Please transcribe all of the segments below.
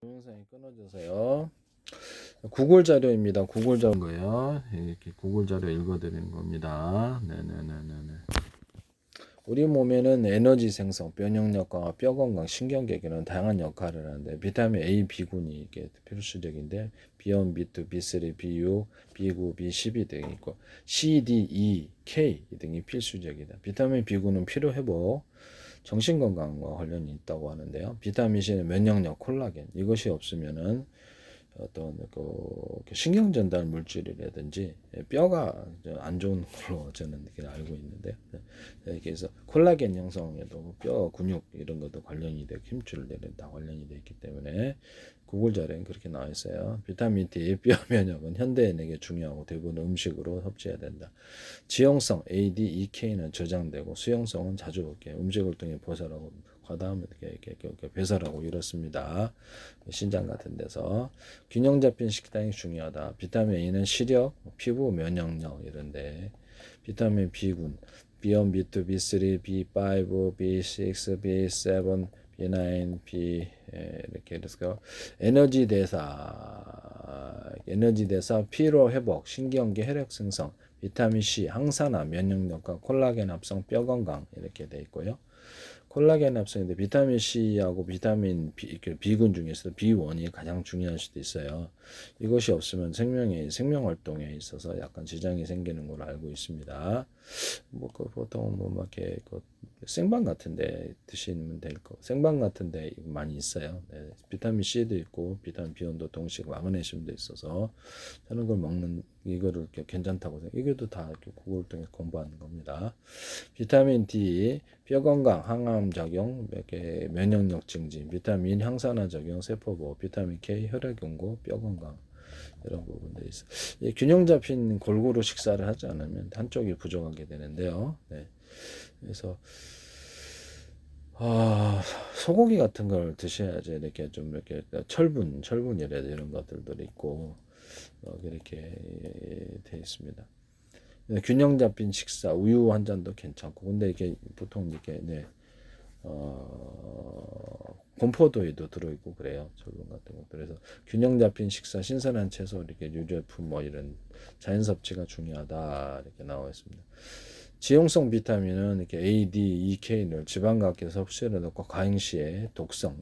동영상이 끊어져서요. 구글 자료입니다. 구글 자료인 거예요. 이렇게 구글 자료 읽어드리는 겁니다. 네네네네. 우리 몸에는 에너지 생성, 면역력과 뼈 건강, 신경계기는 다양한 역할을 하는데 비타민 A, B군이 이게 필수적인데 B1, B2, B3, B6, B9, B12 등이 있고 C, D, E, K 등이 필수적이다. 비타민 B군은 피로 회복, 정신 건강과 관련이 있다고 하는데요. 비타민 C는 면역력, 콜라겐 이것이 없으면은 어떤 신경 전달 물질이라든지 뼈가 안 좋은 걸로 저는 알고 있는데, 그래서 콜라겐 형성에도 뼈 근육 이런 것도 관련이 되고 힘줄들은 다 관련이 되어 있기 때문에 구글 자료엔 그렇게 나와 있어요. 비타민 D, 뼈 면역은 현대인에게 중요하고 대부분 음식으로 섭취해야 된다. 지용성 ADEK는 저장되고 수용성은 자주 이렇게 음식을 통해 보살하고 과다하면 이렇게 배설하고 이렇습니다. 신장 같은 데서 균형 잡힌 식단이 중요하다. 비타민 A는 시력, 피부, 면역력 이런데 비타민 B군, B1, B2, B3, B5, B6, B7, B9, B 이렇게 해서 에너지 대사, 피로 회복, 신경계 혈액 생성, 비타민 C, 항산화, 면역력과 콜라겐 합성, 뼈 건강 이렇게 돼 있고요. 콜라겐 합성인데 비타민 C하고 비타민 B군 중에서 B1이 가장 중요할 수도 있어요. 이것이 없으면 생명 활동에 있어서 약간 지장이 생기는 걸로 알고 있습니다. 보통 막 이렇게 생방 같은데 드시면 될 거. 생방 같은데 많이 있어요. 네, 비타민 C도 있고 비타민 B1도 동시에 마그네슘도 있어서 저는 그걸 먹는 이거를 이렇게 괜찮다고 생각. 이것도 다 이렇게 구글 통해 공부하는 겁니다. 비타민 D 뼈 건강, 항암 작용, 면역력 증진, 비타민 항산화 작용, 세포 보호, 비타민 K 혈액 연고, 뼈 건강 이런 부분들이 있어. 균형 잡힌 골고루 식사를 하지 않으면 한쪽이 부족하게 되는데요. 네. 그래서 소고기 같은 걸 드셔야지 이렇게 좀 이렇게 철분이라든지 이런 것들도 있고 그렇게 돼 있습니다. 균형 잡힌 식사, 우유 한 잔도 괜찮고, 근데 이게 보통 이렇게 곰포도에도 들어있고 그래요. 철분 같은 것. 그래서 균형 잡힌 식사, 신선한 채소, 이렇게 유제품 뭐 이런 자연 섭취가 중요하다 이렇게 나와 있습니다. 지용성 비타민은 이렇게 A, D, E, K를 지방각에서 흡수를 넣고 과잉 시에 독성,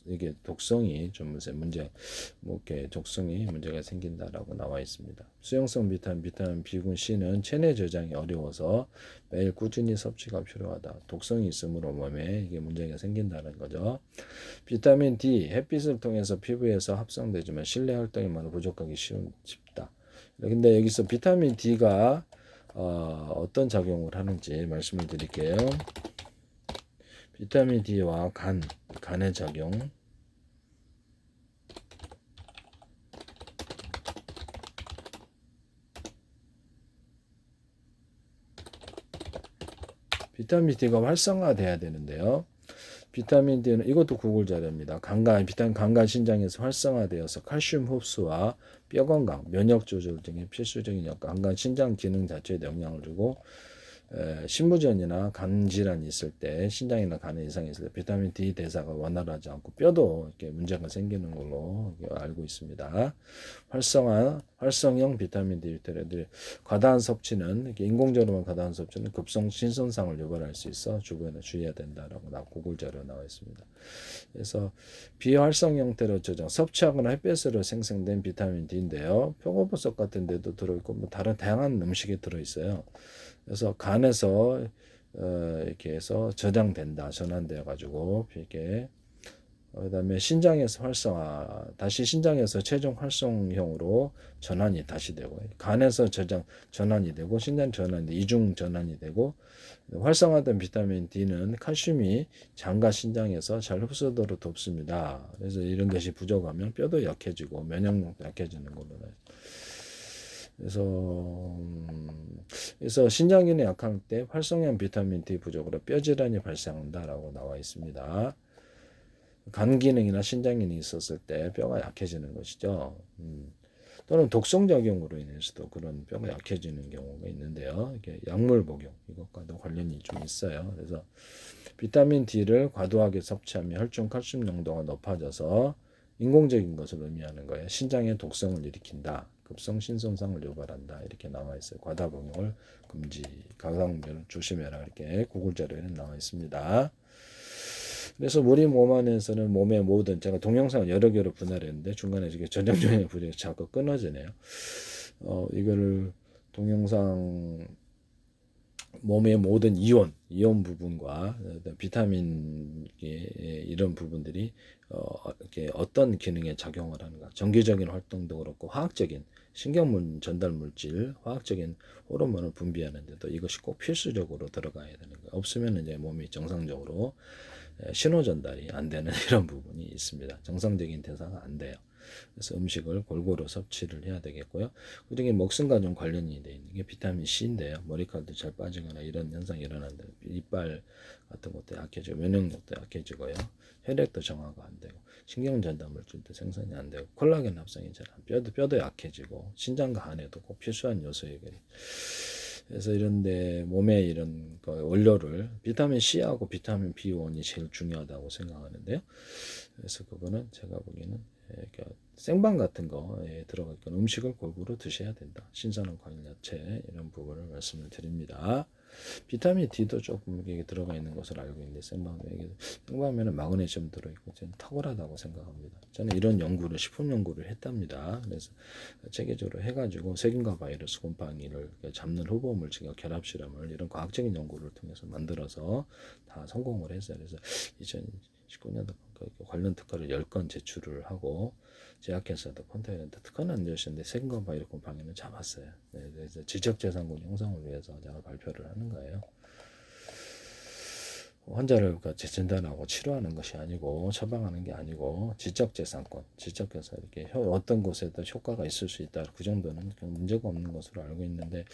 이게 독성이 좀 뭐 이렇게 독성이 문제가 생긴다라고 나와 있습니다. 수용성 비타민 B군 C는 체내 저장이 어려워서 매일 꾸준히 섭취가 필요하다. 독성이 있으므로 몸에 이게 문제가 생긴다는 거죠. 비타민 D 햇빛을 통해서 피부에서 합성되지만 실내 활동이 많아 부족하기 쉽다. 근데 여기서 비타민 D가 어떤 작용을 하는지 말씀을 드릴게요. 비타민 D와 간의 작용. 비타민 D가 활성화돼야 되는데요. 비타민 D는 이것도 구글 자료입니다. 간간 신장에서 활성화되어서 칼슘 흡수와 뼈 건강, 면역 조절 등의 필수적인 역할, 간간 신장 기능 자체에 영향을 주고 신부전이나 간 질환이 있을 때 신장이나 간에 이상이 있을 때 비타민 D 대사가 원활하지 않고 뼈도 이렇게 문제가 생기는 걸로 알고 있습니다. 활성형 비타민 D 비타민들 과다한 섭취는 이렇게 인공적으로만 과다한 섭취는 급성 신선상을 유발할 수 있어 주변에 주의해야 된다라고 구글 자료 나와 있습니다. 그래서 비활성 형태로 저장 섭취하거나 햇볕으로 생성된 비타민 D인데요. 표고버섯 같은 데도 들어있고 뭐 다른 다양한 음식에 들어있어요. 그래서 간에서 이렇게 해서 저장된다, 전환되어 가지고 이렇게 그다음에 신장에서 다시 신장에서 최종 활성형으로 전환이 다시 되고 간에서 전환이 되고 신장 전환이 이중 전환이 되고 활성화된 비타민 D는 칼슘이 장과 신장에서 잘 흡수도록 돕습니다. 그래서 이런 것이 부족하면 뼈도 약해지고 면역력도 약해지는 걸로 나요. 그래서 신장기능이 약할 때 활성형 비타민 D 부족으로 뼈 질환이 발생한다라고 나와 있습니다. 간 기능이나 신장 기능이 있었을 때 뼈가 약해지는 것이죠. 또는 독성 작용으로 인해서도 그런 뼈가 약해지는 경우가 있는데요. 이게 약물 복용 이것과도 관련이 좀 있어요. 그래서 비타민 D를 과도하게 섭취하면 혈중 칼슘 농도가 높아져서 인공적인 것을 의미하는 거예요. 신장의 독성을 일으킨다. 급성 신선상을 유발한다. 이렇게 나와 있어요. 과다 복용을 금지. 과다복용을 조심해라. 이렇게 구글 자료에는 나와 있습니다. 그래서 우리 몸 안에서는 몸의 모든, 제가 동영상을 여러 개로 분할했는데 중간에 이게 전형적인 분이 자꾸 끊어지네요. 이거를 동영상 몸의 모든 이온 부분과 비타민 이런 부분들이 이렇게 어떤 기능에 작용을 하는가, 정기적인 활동도 그렇고 화학적인 신경물 전달 물질, 화학적인 호르몬을 분비하는데도 이것이 꼭 필수적으로 들어가야 되는 거예요. 없으면 이제 몸이 정상적으로 신호 전달이 안 되는 이런 부분이 있습니다. 정상적인 대사가 안 돼요. 그래서 음식을 골고루 섭취를 해야 되겠고요. 그중에 먹성과 좀 관련이 돼 있는 게 비타민 C인데요. 머리카락도 잘 빠지거나 이런 현상이 일어나는데 이빨 같은 것도 약해지고 면역력도 약해지고요. 혈액도 정화가 안 되고 신경 전달 물질도 생산이 안 되고 콜라겐 합성이 잘 안 되고 뼈도 약해지고 신장과 간에도 꼭 필수한 요소예요. 그래서 이런데 몸에 이런 원료를 비타민 C하고 비타민 B1이 제일 중요하다고 생각하는데요. 그래서 그거는 제가 보기에는 생방 같은 거에 들어가 있건 음식을 골고루 드셔야 된다. 신선한 과일, 야채 이런 부분을 말씀을 드립니다. 비타민 D도 조금 이게 들어가 있는 것을 알고 있는데 생방면은 마그네슘 들어있고 저는 탁월하다고 생각합니다. 저는 이런 연구를 식품 연구를 했답니다. 그래서 체계적으로 해가지고 세균과 바이러스 곰팡이를 잡는 후보 물질과 결합 실험을 이런 과학적인 연구를 통해서 만들어서 다 성공을 했어요. 그래서 2019년도 관련 특허를 10건 제출을 하고 제약회사도 컨테이너한테 특허는 안 주셨는데 세균과 바이러스 곰팡이는 잡았어요. 그래서 지적재산권 형성을 위해서 제가 발표를 하는 거예요. 환자를 재진단하고 치료하는 것이 아니고 처방하는 게 아니고 지적재산권, 지적해서 이렇게 어떤 곳에도 효과가 있을 수 있다. 그 정도는 문제가 없는 것으로 알고 있는데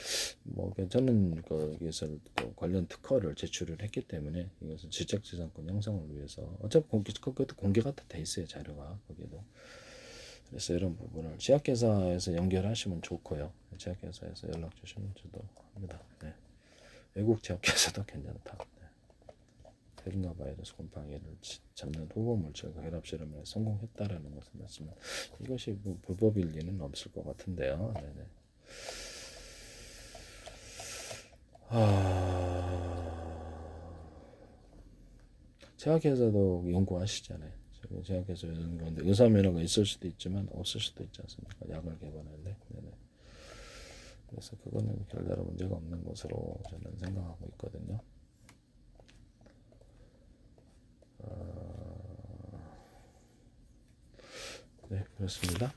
뭐 저는 거기서 관련 특허를 제출을 했기 때문에 이것은 지적재산권 형성을 위해서 어차피 그것도 공개가 다 돼 있어요. 자료가 거기도. 그래서 이런 부분을 제약회사에서 연결하시면 좋고요. 제약회사에서 연락 주시면 저도 합니다. 네. 외국 제약회사도 괜찮다. 세균과 바이러스 곰팡이를 잡는 후보 물질과 결합 실험에 성공했다라는 것을 말씀을 이것이 뭐 불법일 리는 없을 것 같은데요. 네네. 제약회사도 연구하시잖아요. 제약회사 연구하는데 의사 면허가 있을 수도 있지만 없을 수도 있지 않습니까? 약을 개발하는데. 네네. 그래서 그거는 별다른 문제가 없는 것으로 저는 생각하고 있거든요. 네, 그렇습니다.